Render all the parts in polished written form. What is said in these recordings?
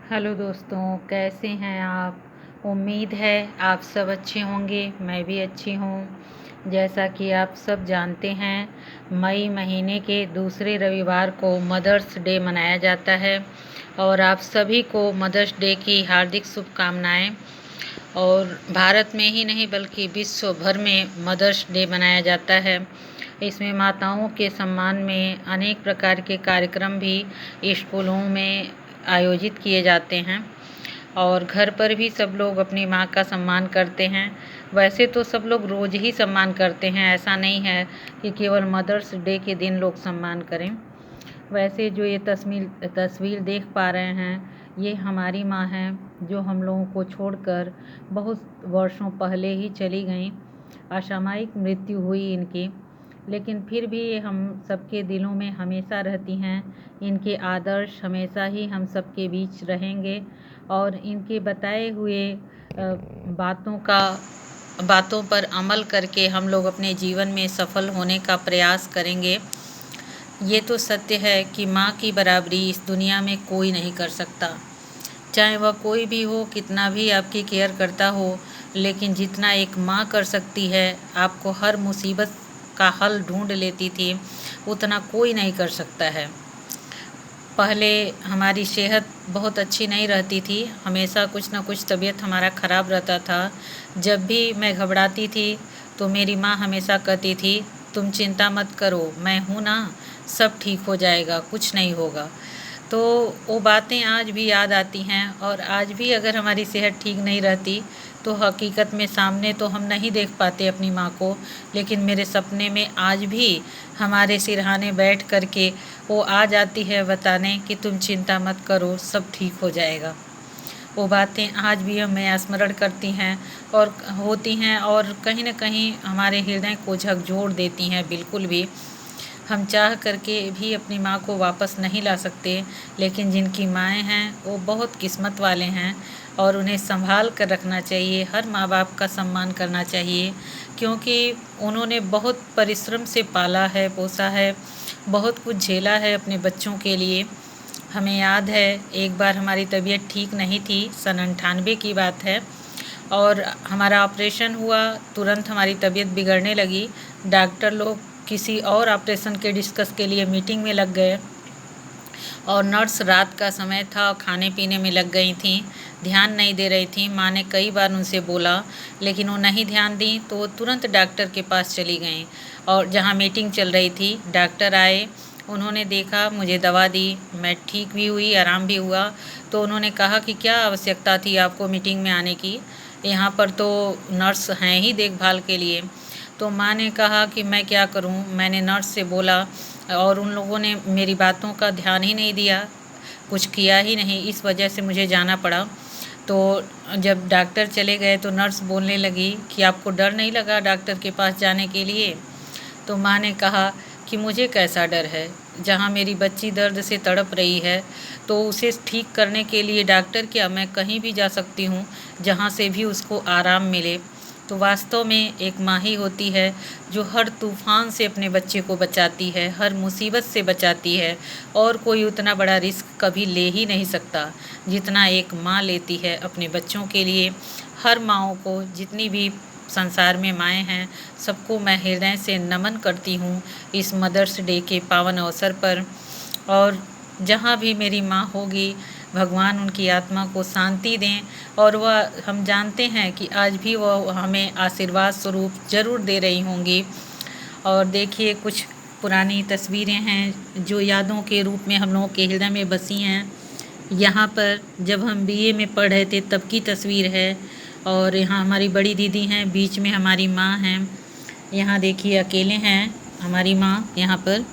Hello दोस्तों, कैसे हैं आप। उम्मीद है आप सब अच्छे होंगे। मैं भी अच्छी हूँ। जैसा कि आप सब जानते हैं, मई महीने के दूसरे रविवार को मदर्स डे मनाया जाता है और आप सभी को मदर्स डे की हार्दिक शुभकामनाएं। और भारत में ही नहीं बल्कि विश्व भर में मदर्स डे मनाया जाता है। इसमें माताओं के सम्मान में अनेक प्रकार के कार्यक्रम भी स्कूलों में आयोजित किए जाते हैं और घर पर भी सब लोग अपनी माँ का सम्मान करते हैं। वैसे तो सब लोग रोज़ ही सम्मान करते हैं, ऐसा नहीं है कि केवल मदर्स डे के दिन लोग सम्मान करें। वैसे जो ये तस्वीर देख पा रहे हैं, ये हमारी माँ हैं जो हम लोगों को छोड़कर बहुत वर्षों पहले ही चली गईं। असामयिक मृत्यु हुई इनकी, लेकिन फिर भी ये हम सबके दिलों में हमेशा रहती हैं। इनके आदर्श हमेशा ही हम सबके बीच रहेंगे और इनके बताए हुए बातों पर अमल करके हम लोग अपने जीवन में सफल होने का प्रयास करेंगे। ये तो सत्य है कि माँ की बराबरी इस दुनिया में कोई नहीं कर सकता। चाहे वह कोई भी हो, कितना भी आपकी केयर करता हो, लेकिन जितना एक माँ कर सकती है, आपको हर मुसीबत का हल ढूंढ लेती थी, उतना कोई नहीं कर सकता है। पहले हमारी सेहत बहुत अच्छी नहीं रहती थी, हमेशा कुछ ना कुछ तबीयत हमारा ख़राब रहता था। जब भी मैं घबराती थी तो मेरी माँ हमेशा कहती थी, तुम चिंता मत करो, मैं हूँ ना, सब ठीक हो जाएगा, कुछ नहीं होगा। तो वो बातें आज भी याद आती हैं और आज भी अगर हमारी सेहत ठीक नहीं रहती तो हकीकत में सामने तो हम नहीं देख पाते अपनी माँ को, लेकिन मेरे सपने में आज भी हमारे सिरहाने बैठ करके वो आ जाती है बताने कि तुम चिंता मत करो, सब ठीक हो जाएगा। वो बातें आज भी हमें स्मरण करती हैं और होती हैं और कहीं न कहीं हमारे हृदय को झकझोर देती हैं। बिल्कुल भी हम चाह करके भी अपनी माँ को वापस नहीं ला सकते, लेकिन जिनकी माएँ हैं वो बहुत किस्मत वाले हैं और उन्हें संभाल कर रखना चाहिए। हर माँ बाप का सम्मान करना चाहिए, क्योंकि उन्होंने बहुत परिश्रम से पाला है, पोसा है, बहुत कुछ झेला है अपने बच्चों के लिए। हमें याद है एक बार हमारी तबीयत ठीक नहीं थी, सन 98 की बात है, और हमारा ऑपरेशन हुआ। तुरंत हमारी तबीयत बिगड़ने लगी। डॉक्टर लोग किसी और ऑपरेशन के डिस्कस के लिए मीटिंग में लग गए और नर्स रात का समय था और खाने पीने में लग गई थीं, ध्यान नहीं दे रही थीं। माँ ने कई बार उनसे बोला, लेकिन वो नहीं ध्यान दी, तो वो तुरंत डॉक्टर के पास चली गईं। और जहाँ मीटिंग चल रही थी, डॉक्टर आए, उन्होंने देखा, मुझे दवा दी, मैं ठीक भी हुई, आराम भी हुआ। तो उन्होंने कहा कि क्या आवश्यकता थी आपको मीटिंग में आने की, यहाँ पर तो नर्स हैं ही देखभाल के लिए। तो माँ ने कहा कि मैं क्या करूँ, मैंने नर्स से बोला और उन लोगों ने मेरी बातों का ध्यान ही नहीं दिया, कुछ किया ही नहीं, इस वजह से मुझे जाना पड़ा। तो जब डॉक्टर चले गए तो नर्स बोलने लगी कि आपको डर नहीं लगा डॉक्टर के पास जाने के लिए। तो माँ ने कहा कि मुझे कैसा डर है, जहाँ मेरी बच्ची दर्द से तड़प रही है तो उसे ठीक करने के लिए डॉक्टर क्या, मैं कहीं भी जा सकती हूँ जहाँ से भी उसको आराम मिले। तो वास्तव में एक माँ ही होती है जो हर तूफ़ान से अपने बच्चे को बचाती है, हर मुसीबत से बचाती है, और कोई उतना बड़ा रिस्क कभी ले ही नहीं सकता जितना एक माँ लेती है अपने बच्चों के लिए। हर माँओं को, जितनी भी संसार में माएँ हैं, सबको मैं हृदय से नमन करती हूँ इस मदर्स डे के पावन अवसर पर। और जहाँ भी मेरी माँ होगी, भगवान उनकी आत्मा को शांति दें, और वह, हम जानते हैं कि आज भी वह हमें आशीर्वाद स्वरूप ज़रूर दे रही होंगी। और देखिए, कुछ पुरानी तस्वीरें हैं जो यादों के रूप में हम लोगों के हृदय में बसी हैं। यहाँ पर जब हम बीए में पढ़ रहे थे तब की तस्वीर है, और यहाँ हमारी बड़ी दीदी हैं, बीच में हमारी माँ हैं। यहाँ देखिए अकेले हैं हमारी माँ यहाँ पर।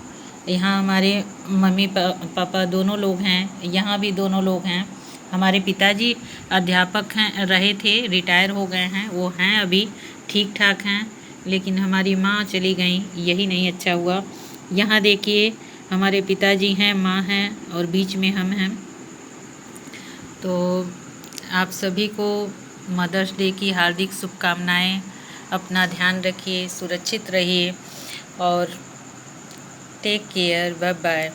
यहाँ हमारे मम्मी पापा दोनों लोग हैं, यहाँ भी दोनों लोग हैं। हमारे पिताजी अध्यापक हैं, रहे थे, रिटायर हो गए हैं, वो हैं अभी ठीक ठाक हैं, लेकिन हमारी माँ चली गई, यही नहीं अच्छा हुआ। यहाँ देखिए हमारे पिताजी हैं, माँ हैं और बीच में हम हैं। तो आप सभी को मदर्स डे की हार्दिक शुभकामनाएं। अपना ध्यान रखिए, सुरक्षित रहिए और टेक केयर, बाय बाय।